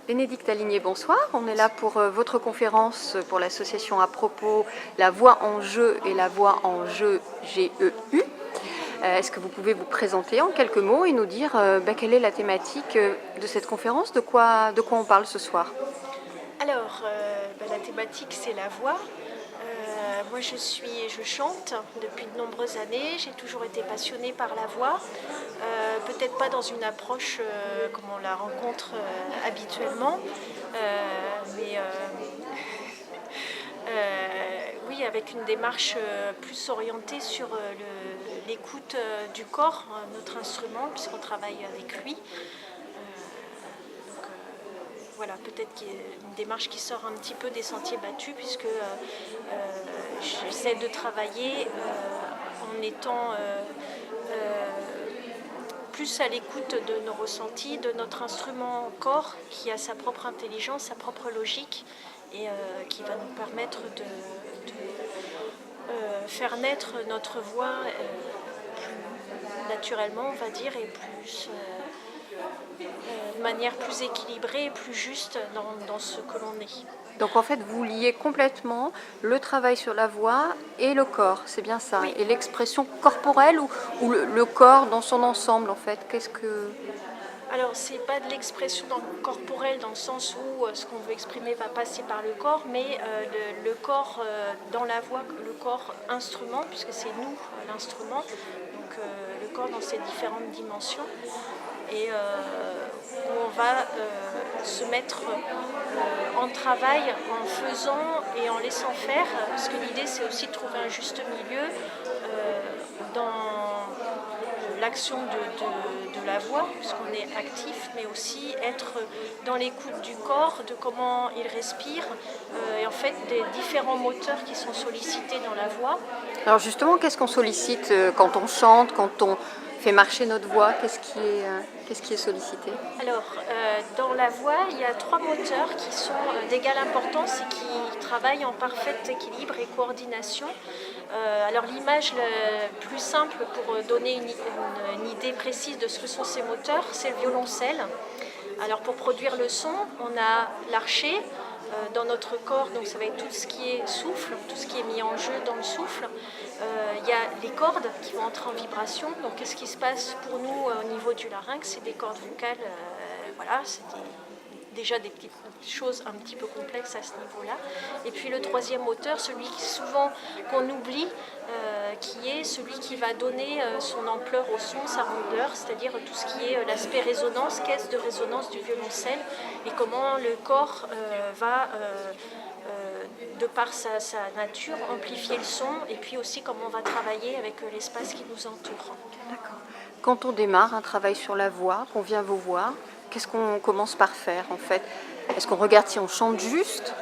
Bénédicte Aligné, bonsoir. On est là pour votre conférence pour l'association à propos La Voix en Jeu et La Voix en Jeu GEU. Est-ce que vous pouvez vous présenter en quelques mots et nous dire quelle est la thématique de cette conférence, de quoi on parle ce soir? Alors, la thématique c'est la voix. Moi je chante depuis de nombreuses années, j'ai toujours été passionnée par la voix, peut-être pas dans une approche comme on la rencontre habituellement, mais oui, avec une démarche plus orientée sur l'écoute du corps, notre instrument, puisqu'on travaille avec lui. Voilà, peut-être qu'il y a une démarche qui sort un petit peu des sentiers battus, puisque j'essaie de travailler en étant plus à l'écoute de nos ressentis, de notre instrument corps, qui a sa propre intelligence, sa propre logique, et qui va nous permettre de faire naître notre voix plus naturellement, on va dire, et plus de manière plus équilibrée et plus juste dans ce que l'on est. Donc en fait, vous liez complètement le travail sur la voix et le corps, c'est bien ça? Oui. Et l'expression corporelle ou le corps dans son ensemble, en fait? Alors, c'est pas de l'expression corporelle dans le sens où ce qu'on veut exprimer va passer par le corps, mais le corps dans la voix, le corps instrument, puisque c'est nous l'instrument, donc le corps dans ses différentes dimensions, et où on va se mettre en travail en faisant et en laissant faire, parce que l'idée c'est aussi de trouver un juste milieu dans l'action de la voix, puisqu'on est actif, mais aussi être dans l'écoute du corps, de comment il respire, et en fait des différents moteurs qui sont sollicités dans la voix. Alors justement, qu'est-ce qu'on sollicite quand on chante, quand on fait marcher notre voix? Qu'est-ce qui est sollicité? Alors, dans la voix, il y a 3 moteurs qui sont d'égale importance et qui travaillent en parfait équilibre et coordination. Alors l'image la plus simple pour donner une idée précise de ce que sont ces moteurs, c'est le violoncelle. Alors pour produire le son, on a l'archet dans notre corps, donc ça va être tout ce qui est souffle, tout ce qui est mis en jeu dans le souffle. Il y a les cordes qui vont entrer en vibration. Donc qu'est-ce qui se passe pour nous au niveau du larynx? C'est des cordes vocales, voilà, c'est déjà des petites choses un petit peu complexes à ce niveau-là. Et puis le troisième moteur, celui qui souvent qu'on oublie, qui est celui qui va donner son ampleur au son, sa rondeur, c'est-à-dire tout ce qui est l'aspect résonance, caisse de résonance du violoncelle, et comment le corps va, de par sa nature, amplifier le son, et puis aussi comment on va travailler avec l'espace qui nous entoure. D'accord. Quand on démarre un travail sur la voix, qu'on vient vous voir, qu'est-ce qu'on commence par faire en fait? Est-ce qu'on regarde si on chante juste?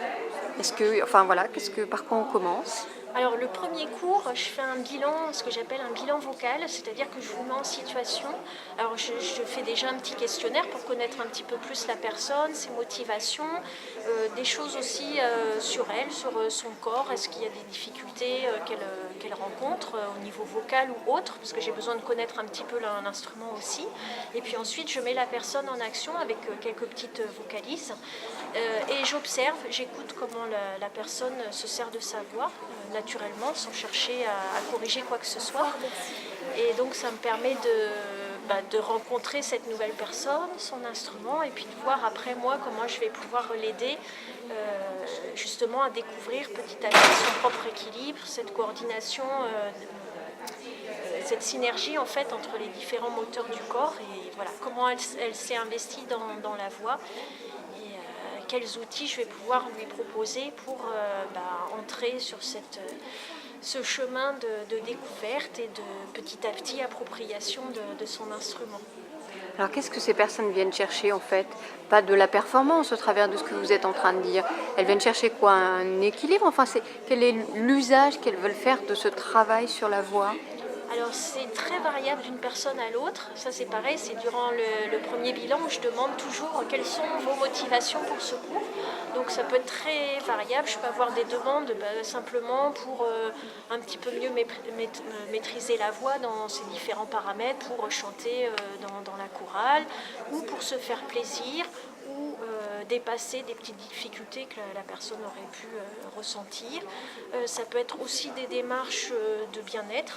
Par quoi on commence? Alors le premier cours, je fais un bilan, ce que j'appelle un bilan vocal, c'est-à-dire que je vous mets en situation. Alors je fais déjà un petit questionnaire pour connaître un petit peu plus la personne, ses motivations, des choses aussi sur elle, sur son corps. Est-ce qu'il y a des difficultés qu'elle rencontre au niveau vocal ou autre, parce que j'ai besoin de connaître un petit peu l'instrument aussi. Et puis ensuite je mets la personne en action avec quelques petites vocalises, et j'observe, j'écoute comment la personne se sert de sa voix naturellement, sans chercher à corriger quoi que ce soit. Et donc ça me permet de rencontrer cette nouvelle personne, son instrument, et puis de voir après moi comment je vais pouvoir l'aider justement à découvrir petit à petit son propre équilibre, cette coordination, cette synergie en fait entre les différents moteurs du corps, et voilà comment elle s'est investie dans la voix, et quels outils je vais pouvoir lui proposer pour entrer sur ce chemin de découverte et de petit à petit appropriation de son instrument. Alors qu'est-ce que ces personnes viennent chercher en fait? Pas de la performance au travers de ce que vous êtes en train de dire. Elles viennent chercher quoi? Un équilibre? Quel est l'usage qu'elles veulent faire de ce travail sur la voix? Alors c'est très variable d'une personne à l'autre, ça c'est pareil, c'est durant le premier bilan où je demande toujours quelles sont vos motivations pour ce cours. Donc ça peut être très variable, je peux avoir des demandes simplement pour un petit peu mieux maîtriser la voix dans ses différents paramètres, pour chanter dans la chorale, ou pour se faire plaisir, ou dépasser des petites difficultés que la personne aurait pu ressentir. Ça peut être aussi des démarches de bien-être.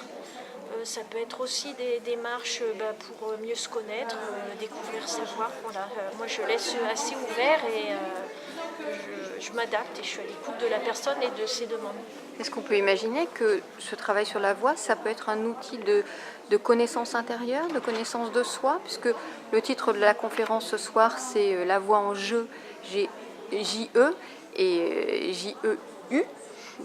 Ça peut être aussi des démarches pour mieux se connaître, découvrir sa voix. Voilà. Moi, je laisse assez ouvert et je m'adapte et je suis à l'écoute de la personne et de ses demandes. Est-ce qu'on peut imaginer que ce travail sur la voix, ça peut être un outil de connaissance intérieure, de connaissance de soi, puisque le titre de la conférence ce soir, c'est La voix en jeu, J-E et J-E-U.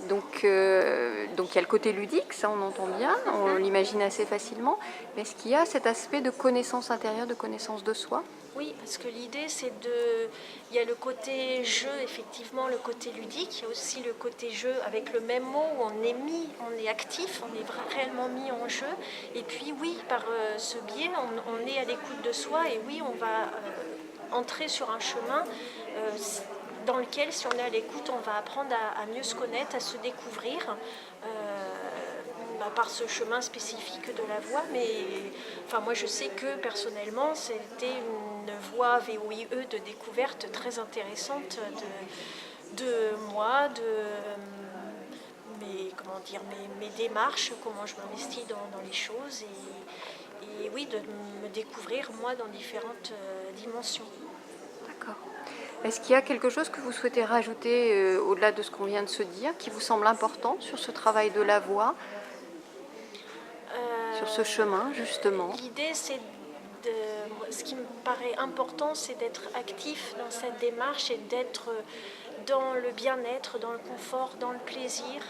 Donc il y a le côté ludique, ça on entend bien, on l'imagine assez facilement. Mais est-ce qu'il y a cet aspect de connaissance intérieure, de connaissance de soi? Oui, parce que l'idée c'est de... Il y a le côté jeu, effectivement, le côté ludique. Il y a aussi le côté jeu avec le même mot où on est actif, on est réellement mis en jeu. Et puis oui, par ce biais, on est à l'écoute de soi et oui, on va entrer sur un chemin dans lequel, si on est à l'écoute, on va apprendre à mieux se connaître, à se découvrir. Par ce chemin spécifique de la voix, mais enfin, moi je sais que personnellement c'était une voie VOIE de découverte très intéressante de moi, de mes démarches, comment je m'investis dans les choses et oui, de me découvrir moi dans différentes dimensions. D'accord. Est-ce qu'il y a quelque chose que vous souhaitez rajouter au-delà de ce qu'on vient de se dire, qui vous semble important sur ce travail de la voix, sur ce chemin justement? L'idée, c'est ce qui me paraît important, c'est d'être actif dans cette démarche et d'être dans le bien-être, dans le confort, dans le plaisir.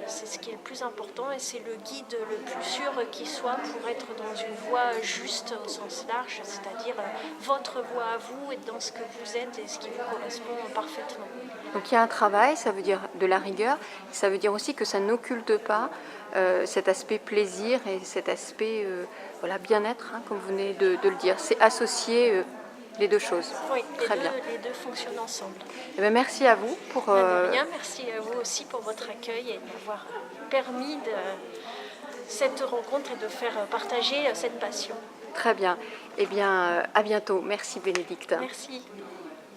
C'est ce qui est le plus important et c'est le guide le plus sûr qui soit pour être dans une voie juste au sens large, c'est-à-dire votre voie à vous, être dans ce que vous êtes et ce qui vous correspond parfaitement. Donc il y a un travail, ça veut dire de la rigueur, ça veut dire aussi que ça n'occulte pas cet aspect plaisir et cet aspect voilà, bien-être, hein, comme vous venez de le dire. C'est associer les deux choses. Oui, Très bien. Les deux fonctionnent ensemble. Eh bien, merci à vous pour... De rien, merci à vous aussi pour votre accueil et de m'avoir permis de cette rencontre et de faire partager cette passion. Très bien. Eh bien, à bientôt. Merci Bénédicte. Merci.